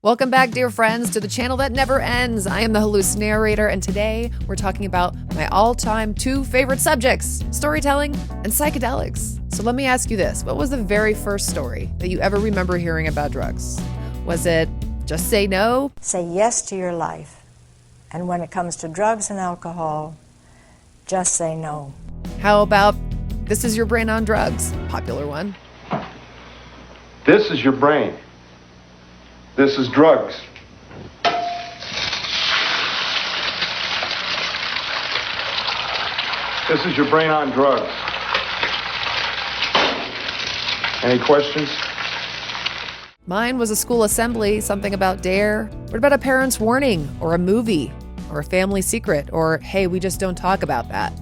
Welcome back, dear friends, to the channel that never ends. I am the Hallucinarator, and today we're talking about my all-time two favorite subjects, storytelling and psychedelics. So let me ask you this. What was the very first story that you ever remember hearing about drugs? Was it just say no? Say yes to your life. And when it comes to drugs and alcohol, just say no. How about this is your brain on drugs? Popular one. This is your brain. This is drugs. This is your brain on drugs. Any questions? Mine was a school assembly, something about dare. What about a parent's warning, or a movie, or a family secret, or hey, we just don't talk about that?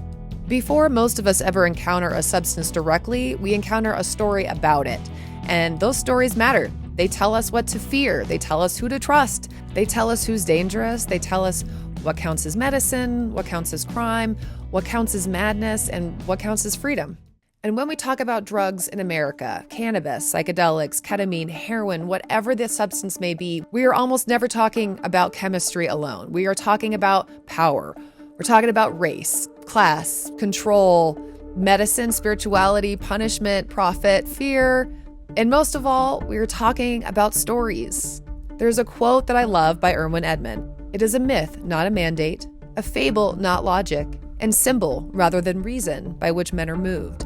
Before most of us ever encounter a substance directly, we encounter a story about it. And those stories matter. They tell us what to fear. They tell us who to trust. They tell us who's dangerous. They tell us what counts as medicine, what counts as crime, what counts as madness, and what counts as freedom. And when we talk about drugs in America, cannabis, psychedelics, ketamine, heroin, whatever the substance may be, we are almost never talking about chemistry alone. We are talking about power. We're talking about race, class, control, medicine, spirituality, punishment, profit, fear. And most of all, we're talking about stories. There's a quote that I love by Erwin Edmund. It is a myth, not a mandate, a fable, not logic, and symbol rather than reason by which men are moved.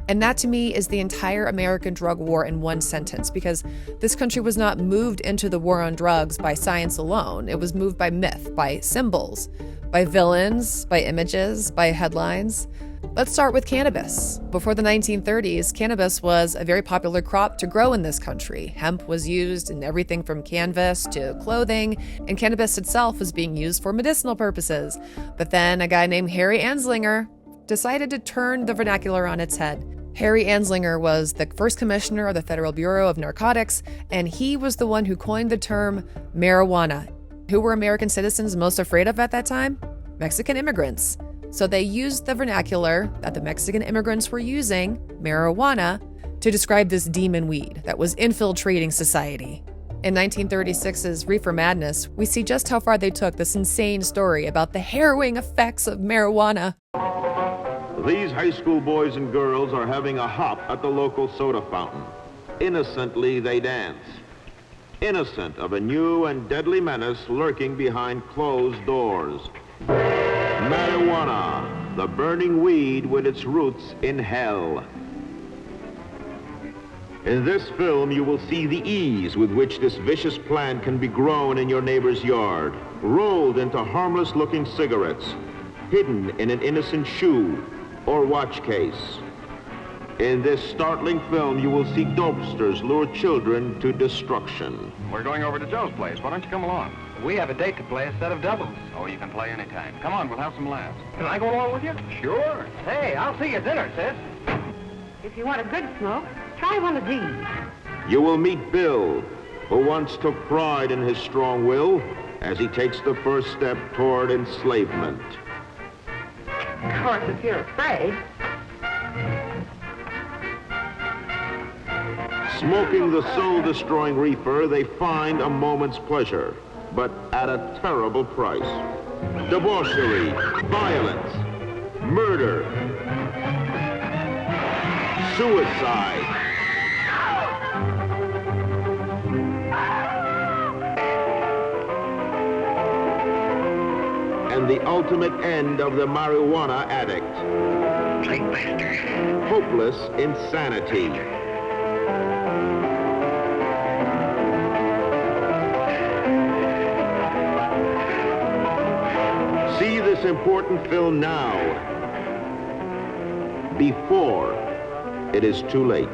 And that to me is the entire American drug war in one sentence, because this country was not moved into the war on drugs by science alone. It was moved by myth, by symbols, by villains, by images, by headlines. Let's start with cannabis. Before the 1930s, cannabis was a very popular crop to grow in this country. Hemp was used in everything from canvas to clothing, and cannabis itself was being used for medicinal purposes. But then a guy named Harry Anslinger decided to turn the vernacular on its head. Harry Anslinger was the first commissioner of the Federal Bureau of Narcotics, and he was the one who coined the term marijuana. Who were American citizens most afraid of at that time? Mexican immigrants. So they used the vernacular that the Mexican immigrants were using, marijuana, to describe this demon weed that was infiltrating society. In 1936's Reefer Madness, we see just how far they took this insane story about the harrowing effects of marijuana. These high school boys and girls are having a hop at the local soda fountain. Innocently they dance. Innocent of a new and deadly menace lurking behind closed doors. Marijuana, the burning weed with its roots in hell. In this film, you will see the ease with which this vicious plant can be grown in your neighbor's yard, rolled into harmless-looking cigarettes, hidden in an innocent shoe or watch case. In this startling film, you will see dopesters lure children to destruction. We're going over to Joe's place. Why don't you come along? We have a date to play a set of doubles. Oh, you can play anytime. Come on, we'll have some laughs. Can I go along with you? Sure. Hey, I'll see you at dinner, sis. If you want a good smoke, try one of these. You will meet Bill, who once took pride in his strong will as he takes the first step toward enslavement. Of course, if you're afraid. Smoking the soul-destroying reefer, they find a moment's pleasure, but at a terrible price. Debauchery, violence, murder, suicide. And the ultimate end of the marijuana addict. Hopeless insanity. See this important film now, before it is too late.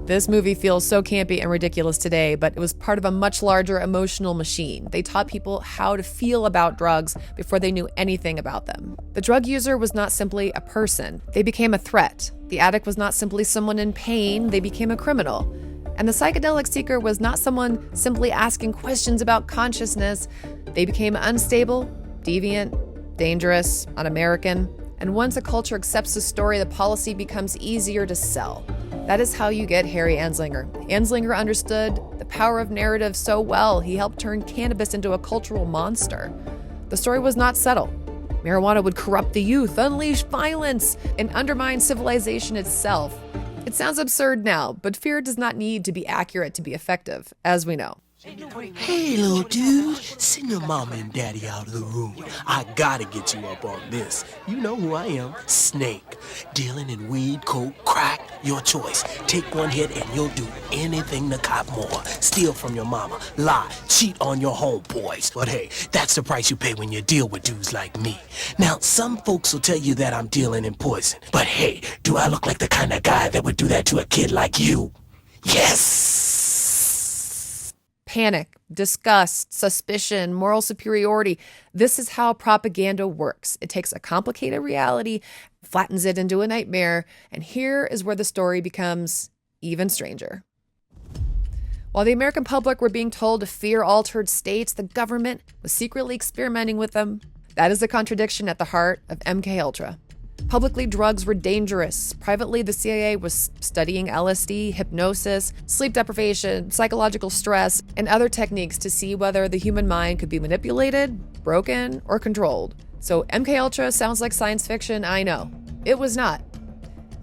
This movie feels so campy and ridiculous today, but it was part of a much larger emotional machine. They taught people how to feel about drugs before they knew anything about them. The drug user was not simply a person. They became a threat. The addict was not simply someone in pain. They became a criminal. And the psychedelic seeker was not someone simply asking questions about consciousness. They became unstable, deviant, dangerous, un-American. And once a culture accepts the story, the policy becomes easier to sell. That is how you get Harry Anslinger. Anslinger understood the power of narrative so well, he helped turn cannabis into a cultural monster. The story was not subtle. Marijuana would corrupt the youth, unleash violence, and undermine civilization itself. It sounds absurd now, but fear does not need to be accurate to be effective, as we know. Hey, little dude, send your mama and daddy out of the room. I gotta get you up on this. You know who I am, Snake. Dealing in weed, coke, crack, your choice. Take one hit and you'll do anything to cop more. Steal from your mama, lie, cheat on your homeboys. But hey, that's the price you pay when you deal with dudes like me. Now, some folks will tell you that I'm dealing in poison. But hey, do I look like the kind of guy that would do that to a kid like you? Yes! Panic, disgust, suspicion, moral superiority. This is how propaganda works. It takes a complicated reality, flattens it into a nightmare, and here is where the story becomes even stranger. While the American public were being told to fear altered states, the government was secretly experimenting with them. That is the contradiction at the heart of MKUltra. Publicly, drugs were dangerous. Privately, the CIA was studying LSD, hypnosis, sleep deprivation, psychological stress, and other techniques to see whether the human mind could be manipulated, broken, or controlled. So MKUltra sounds like science fiction, I know. It was not.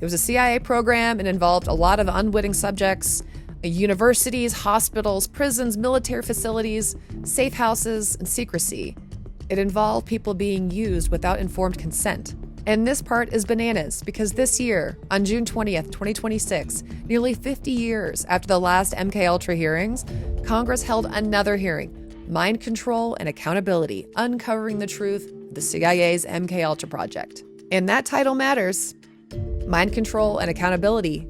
It was a CIA program and involved a lot of unwitting subjects, universities, hospitals, prisons, military facilities, safe houses, and secrecy. It involved people being used without informed consent. And this part is bananas because this year, on June 20th, 2026, nearly 50 years after the last MKUltra hearings, Congress held another hearing, Mind Control and Accountability, Uncovering the Truth of the CIA's MKUltra project. And that title matters, Mind Control and Accountability,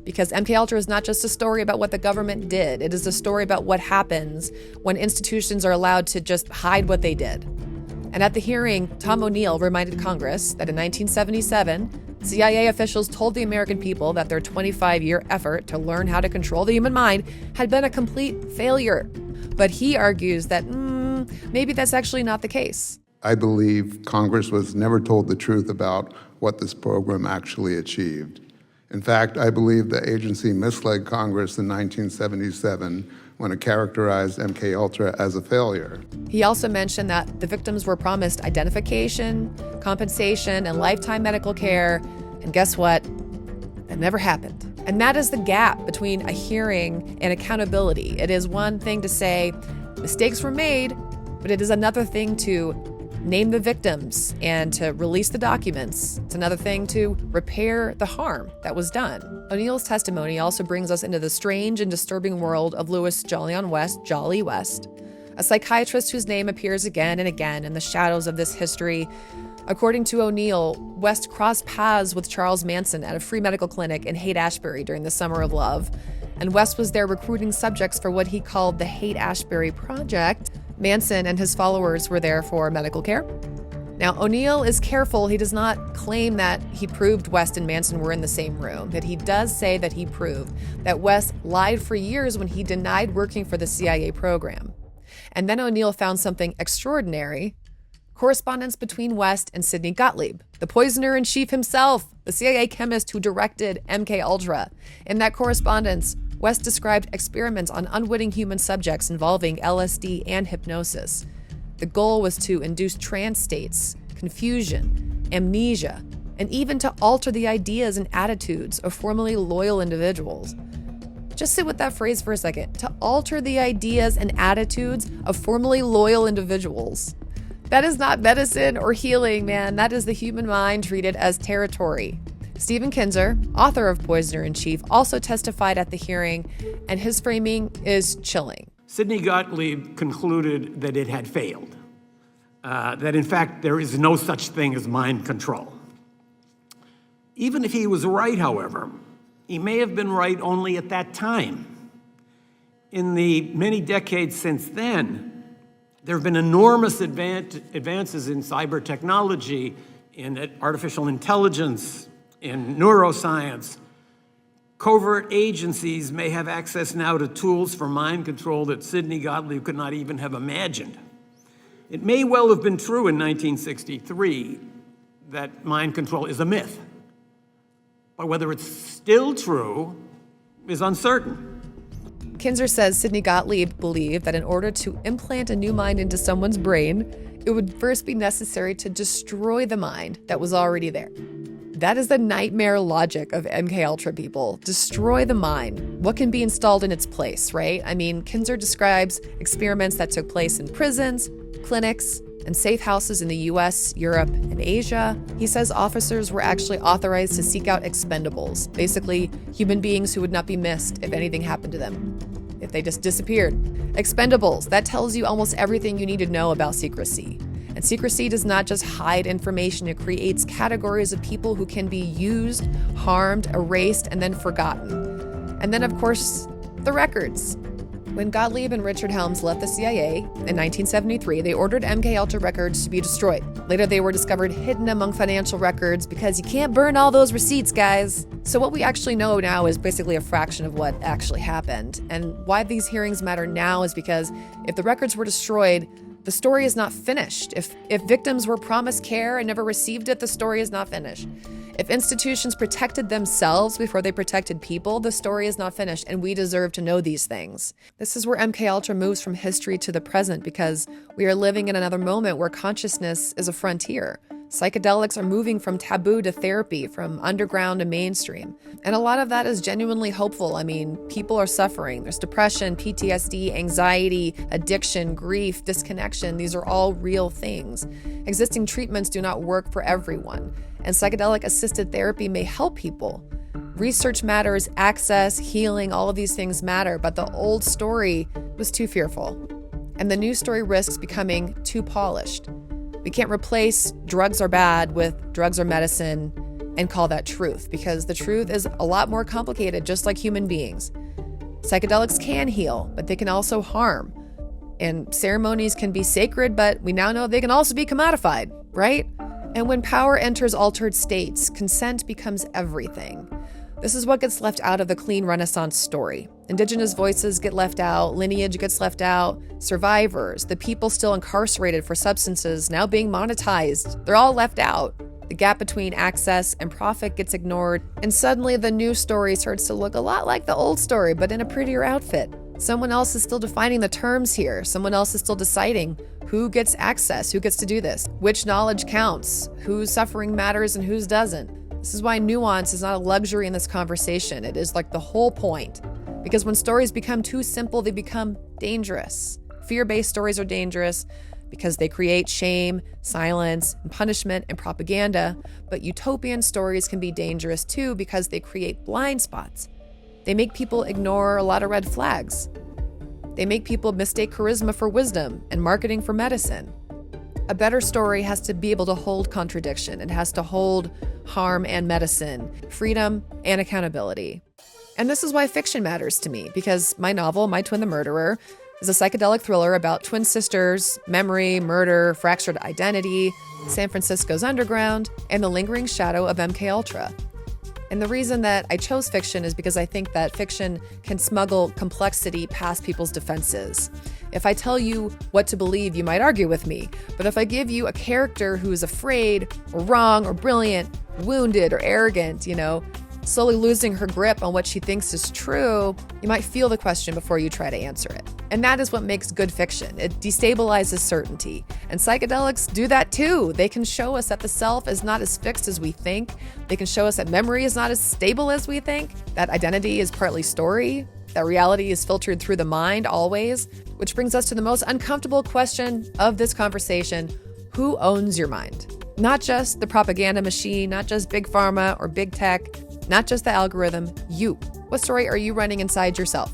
because MKUltra is not just a story about what the government did. It is a story about what happens when institutions are allowed to just hide what they did. And at the hearing, Tom O'Neill reminded Congress that in 1977, CIA officials told the American people that their 25-year effort to learn how to control the human mind had been a complete failure. But he argues that maybe that's actually not the case. I believe Congress was never told the truth about what this program actually achieved. In fact, I believe the agency misled Congress in 1977 when it characterized MKUltra as a failure. He also mentioned that the victims were promised identification, compensation, and lifetime medical care. And guess what? That never happened. And that is the gap between a hearing and accountability. It is one thing to say mistakes were made, but it is another thing to name the victims and to release the documents. It's another thing to repair the harm that was done. O'Neill's testimony also brings us into the strange and disturbing world of Louis Jolyon West, Jolly West, a psychiatrist whose name appears again and again in the shadows of this history. According to O'Neill, West crossed paths with Charles Manson at a free medical clinic in Haight-Ashbury during the Summer of Love, and West was there recruiting subjects for what he called the Haight-Ashbury Project. Manson and his followers were there for medical care. Now, O'Neill is careful. He does not claim that he proved West and Manson were in the same room, but he does say that he proved that West lied for years when he denied working for the CIA program. And then O'Neill found something extraordinary: correspondence between West and Sidney Gottlieb, the poisoner-in-chief himself, the CIA chemist who directed MKUltra. In that correspondence, West described experiments on unwitting human subjects involving LSD and hypnosis. The goal was to induce trance states, confusion, amnesia, and even to alter the ideas and attitudes of formerly loyal individuals. Just sit with that phrase for a second. To alter the ideas and attitudes of formerly loyal individuals. That is not medicine or healing, man. That is the human mind treated as territory. Stephen Kinzer, author of Poisoner-in-Chief, also testified at the hearing, and his framing is chilling. Sidney Gottlieb concluded that it had failed, that in fact there is no such thing as mind control. Even if he was right, however, he may have been right only at that time. In the many decades since then, there have been enormous advances in cyber technology, in artificial intelligence, in neuroscience. Covert agencies may have access now to tools for mind control that Sidney Gottlieb could not even have imagined. It may well have been true in 1963 that mind control is a myth, but whether it's still true is uncertain. Kinzer says Sidney Gottlieb believed that in order to implant a new mind into someone's brain, it would first be necessary to destroy the mind that was already there. That is the nightmare logic of MKUltra people. Destroy the mind. What can be installed in its place, right? I mean, Kinzer describes experiments that took place in prisons, clinics, and safe houses in the US, Europe, and Asia. He says officers were actually authorized to seek out expendables, basically human beings who would not be missed if anything happened to them, if they just disappeared. Expendables, that tells you almost everything you need to know about secrecy. And secrecy does not just hide information, it creates categories of people who can be used, harmed, erased, and then forgotten. And then, of course, the records. When Gottlieb and Richard Helms left the CIA in 1973, they ordered MKUltra records to be destroyed. Later, they were discovered hidden among financial records because you can't burn all those receipts, guys. So what we actually know now is basically a fraction of what actually happened. And why these hearings matter now is because if the records were destroyed, the story is not finished. If victims were promised care and never received it, the story is not finished. If institutions protected themselves before they protected people, the story is not finished, and we deserve to know these things. This is where MKUltra moves from history to the present because we are living in another moment where consciousness is a frontier. Psychedelics are moving from taboo to therapy, from underground to mainstream. And a lot of that is genuinely hopeful. I mean, people are suffering. There's depression, PTSD, anxiety, addiction, grief, disconnection. These are all real things. Existing treatments do not work for everyone, and psychedelic-assisted therapy may help people. Research matters, access, healing, all of these things matter, but the old story was too fearful, and the new story risks becoming too polished. We can't replace drugs are bad with drugs are medicine and call that truth, because the truth is a lot more complicated, just like human beings. Psychedelics can heal, but they can also harm. And ceremonies can be sacred, but we now know they can also be commodified, right? And when power enters altered states, consent becomes everything. This is what gets left out of the clean Renaissance story. Indigenous voices get left out, lineage gets left out, survivors, the people still incarcerated for substances now being monetized, they're all left out. The gap between access and profit gets ignored, and suddenly the new story starts to look a lot like the old story, but in a prettier outfit. Someone else is still defining the terms here. Someone else is still deciding who gets access, who gets to do this, which knowledge counts, whose suffering matters and whose doesn't. This is why nuance is not a luxury in this conversation. It is like the whole point. Because when stories become too simple, they become dangerous. Fear-based stories are dangerous because they create shame, silence, and punishment and propaganda. But utopian stories can be dangerous too because they create blind spots. They make people ignore a lot of red flags. They make people mistake charisma for wisdom and marketing for medicine. A better story has to be able to hold contradiction. It has to hold harm and medicine, freedom and accountability. And this is why fiction matters to me, because my novel, My Twin the Murderer, is a psychedelic thriller about twin sisters, memory, murder, fractured identity, San Francisco's underground, and the lingering shadow of MKUltra. And the reason that I chose fiction is because I think that fiction can smuggle complexity past people's defenses. If I tell you what to believe, you might argue with me. But if I give you a character who is afraid or wrong or brilliant, wounded or arrogant, slowly losing her grip on what she thinks is true, you might feel the question before you try to answer it. And that is what makes good fiction. It destabilizes certainty. And psychedelics do that too. They can show us that the self is not as fixed as we think. They can show us that memory is not as stable as we think, that identity is partly story, that reality is filtered through the mind always, which brings us to the most uncomfortable question of this conversation: who owns your mind? Not just the propaganda machine, not just big pharma or big tech, not just the algorithm, you. What story are you running inside yourself?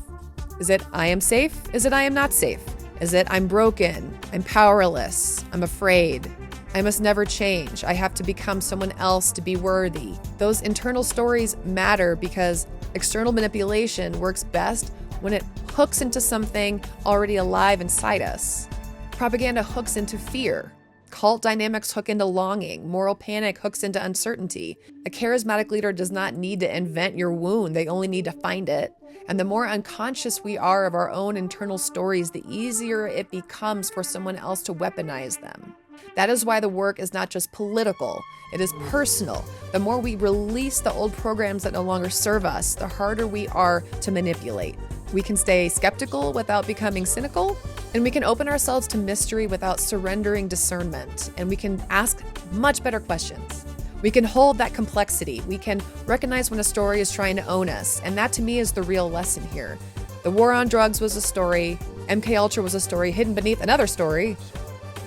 Is it I am safe? Is it I am not safe? Is it I'm broken, I'm powerless, I'm afraid, I must never change, I have to become someone else to be worthy? Those internal stories matter because external manipulation works best when it hooks into something already alive inside us. Propaganda hooks into fear. Cult dynamics hook into longing. Moral panic hooks into uncertainty. A charismatic leader does not need to invent your wound. They only need to find it. And the more unconscious we are of our own internal stories, the easier it becomes for someone else to weaponize them. That is why the work is not just political, it is personal. The more we release the old programs that no longer serve us, the harder we are to manipulate. We can stay skeptical without becoming cynical, and we can open ourselves to mystery without surrendering discernment, and we can ask much better questions. We can hold that complexity. We can recognize when a story is trying to own us, and that to me is the real lesson here. The war on drugs was a story, MKUltra was a story hidden beneath another story,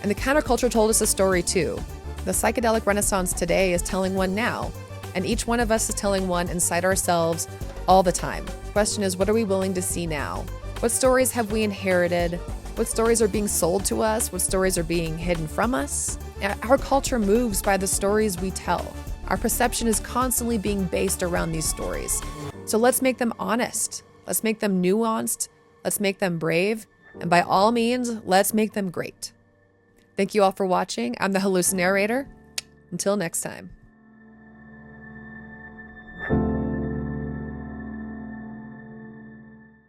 and the counterculture told us a story too. The psychedelic renaissance today is telling one now, and each one of us is telling one inside ourselves all the time. The question is, what are we willing to see now? What stories have we inherited? What stories are being sold to us? What stories are being hidden from us? Our culture moves by the stories we tell. Our perception is constantly being based around these stories. So let's make them honest. Let's make them nuanced. Let's make them brave. And by all means, let's make them great. Thank you all for watching. I'm the hallucinarator. Until next time.